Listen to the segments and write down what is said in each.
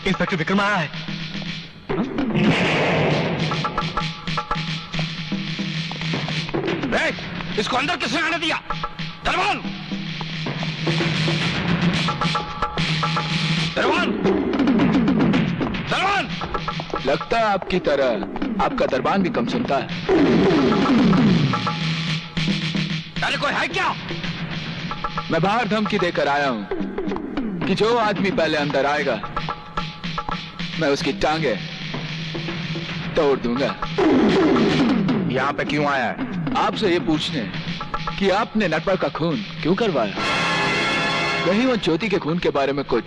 Inspector Vikram आया है। इसको अंदर किसने आने दिया? दरबान! दरबान! दरबान! लगता है आपकी तरह आपका दरबान भी कम सुनता है। अरे कोई है क्या? मैं बाहर धमकी देकर आया हूं कि जो आदमी पहले अंदर आएगा मैं उसकी टांगे तोड़ दूंगा। यहाँ पे क्यों आया है? आपसे ये पूछने कि आपने नटवर का खून क्यों करवाया? कहीं वो ज्योति के खून के बारे में कुछ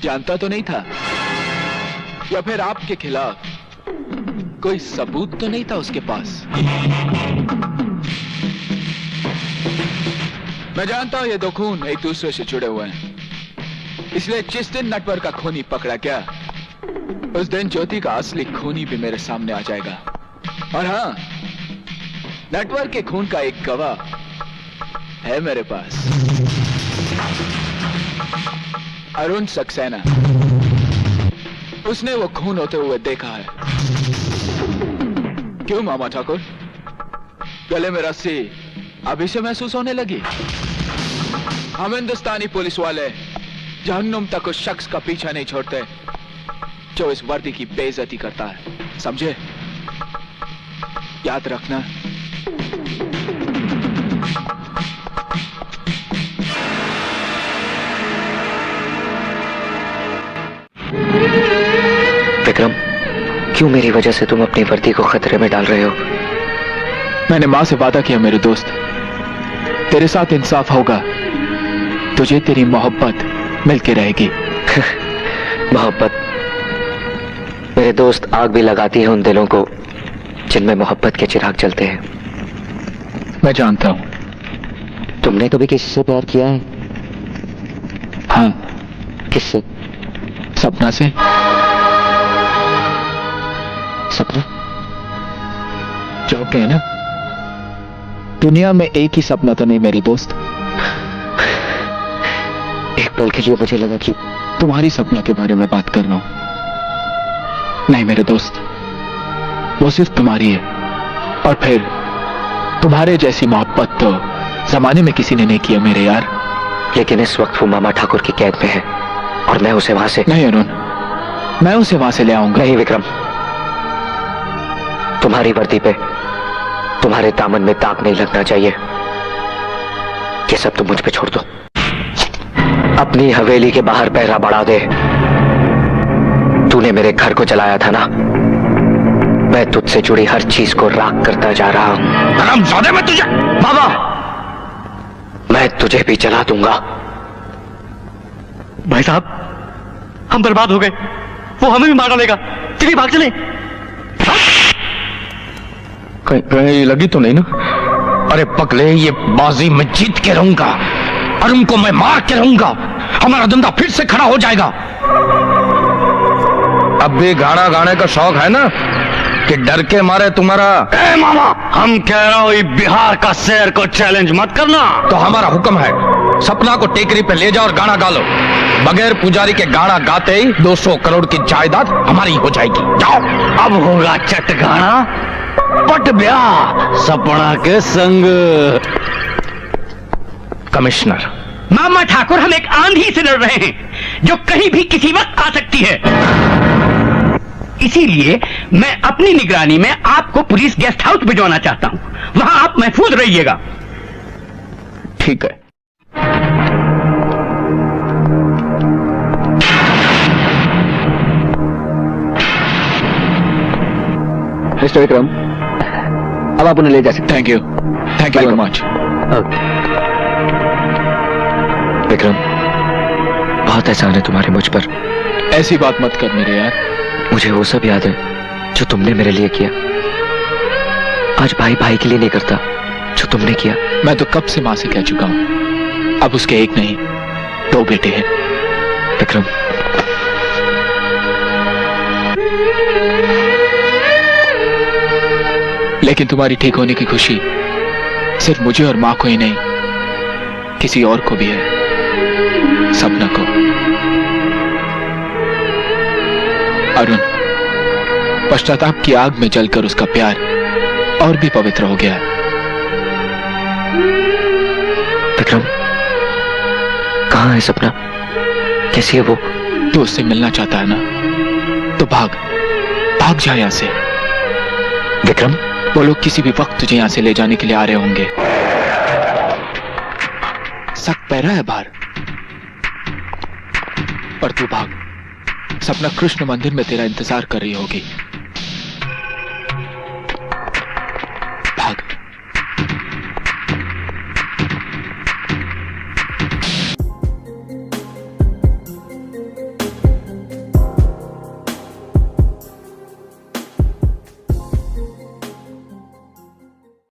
जानता तो नहीं था? या फिर आपके खिलाफ कोई सबूत तो नहीं था उसके पास? मैं जानता हूं ये दो खून एक दूसरे से जुड़े हुए हैं, इसलिए जिस दिन नटवर का खूनी पकड़ा गया उस दिन ज्योति का असली खूनी भी मेरे सामने आ जाएगा। और हाँ, नटवर के खून का एक गवाह है मेरे पास, अरुण सक्सेना। उसने वो खून होते हुए देखा है। क्यों मामा ठाकुर, गले में रस्सी अभी से महसूस होने लगी? हम हिंदुस्तानी पुलिस वाले जहन्नुम तक उस शख्स का पीछा नहीं छोड़ते जो इस वर्दी की बेइज्जती करता है, समझे? याद रखना। विक्रम, क्यों मेरी वजह से तुम अपनी वर्दी को खतरे में डाल रहे हो? मैंने मां से वादा किया मेरे दोस्त, तेरे साथ इंसाफ होगा, तुझे तेरी मोहब्बत मिलके रहेगी। मोहब्बत? मेरे दोस्त, आग भी लगाती है उन दिलों को जिनमें मोहब्बत के चिराग जलते हैं। मैं जानता हूं। तुमने कभी किसी से प्यार किया है? हाँ। किससे? सपना से। सपना? जो है ना, दुनिया में एक ही सपना तो नहीं मेरे दोस्त। एक पल के लिए मुझे लगा कि तुम्हारी सपना के बारे में बात कर रहा हूं। नहीं मेरे दोस्त, वो सिर्फ तुम्हारी है, और फिर तुम्हारे जैसी मोहब्बत तो जमाने में किसी ने नहीं किया मेरे यार। लेकिन इस वक्त वो मामा ठाकुर की कैद में है और मैं उसे वहां से... नहीं अरुण, मैं उसे वहां से ले आऊंगा। नहीं विक्रम, तुम्हारी वर्दी पे, तुम्हारे दामन में दाग नहीं लगना चाहिए। ये सब तुम मुझ पे छोड़ दो। अपनी हवेली के बाहर पहरा बढ़ा दे। तूने मेरे घर को जलाया था ना, मैं तुझसे जुड़ी हर चीज को राख करता जा रहा हूं। हरामजादे, मैं तुझे... बाबा, मैं तुझे भी जला दूंगा। भाई साहब, हम बर्बाद हो गए, वो हमें भी मार डालेगा। चलिए भाग चले। कहीं लगी तो नहीं ना? अरे पगले, ये बाजी मैं जीत के रहूंगा और उनको मैं मार के रहूंगा। हमारा धंधा फिर से खड़ा हो जाएगा। अब भी गाना गाने का शौक है ना, कि डर के मारे तुम्हारा... ए मामा, हम कह रहा हूं बिहार का शेर को चैलेंज मत करना। तो हमारा हुक्म है, सपना को टेकरी पे ले जाओ और गाना गा लो। बगैर पुजारी के गाना गाते ही 200 करोड़ की जायदाद हमारी हो जाएगी। जाओ। अब होगा चट गाना, पट ब्याह सपना के संग। कमिश्नर, मामा ठाकुर, हम एक आंधी से लड़ रहे हैं जो कहीं भी किसी वक्त आ सकती है। इसीलिए मैं अपनी निगरानी में आपको पुलिस गेस्ट हाउस भिजवाना चाहता हूं। वहां आप महफूज रहिएगा। ठीक है। मिस्टर विक्रम, अब आप उन्हें ले जा सकते हैं। Thank you very much. Vikram, बहुत एहसान है तुम्हारे मुझ पर। ऐसी बात मत कर मेरे यार। मुझे वो सब याद है जो तुमने मेरे लिए किया। आज भाई भाई के लिए नहीं करता जो तुमने किया। मैं तो कब से मां से कह चुका हूं, अब उसके एक नहीं 2 बेटे हैं। विक्रम, लेकिन तुम्हारी ठीक होने की खुशी सिर्फ मुझे और मां को ही नहीं, किसी और को भी है, सपना को। अरुण, पश्चाताप की आग में जलकर उसका प्यार और भी पवित्र हो गया है। विक्रम, कहाँ है सपना? कैसी है वो? तू उससे मिलना चाहता है ना, तो भाग भाग जा यहां से। विक्रम, वो लोग किसी भी वक्त तुझे यहां से ले जाने के लिए आ रहे होंगे। सख्त पैरा है बाहर, और तू भाग। सपना कृष्ण मंदिर में तेरा इंतजार कर रही होगी।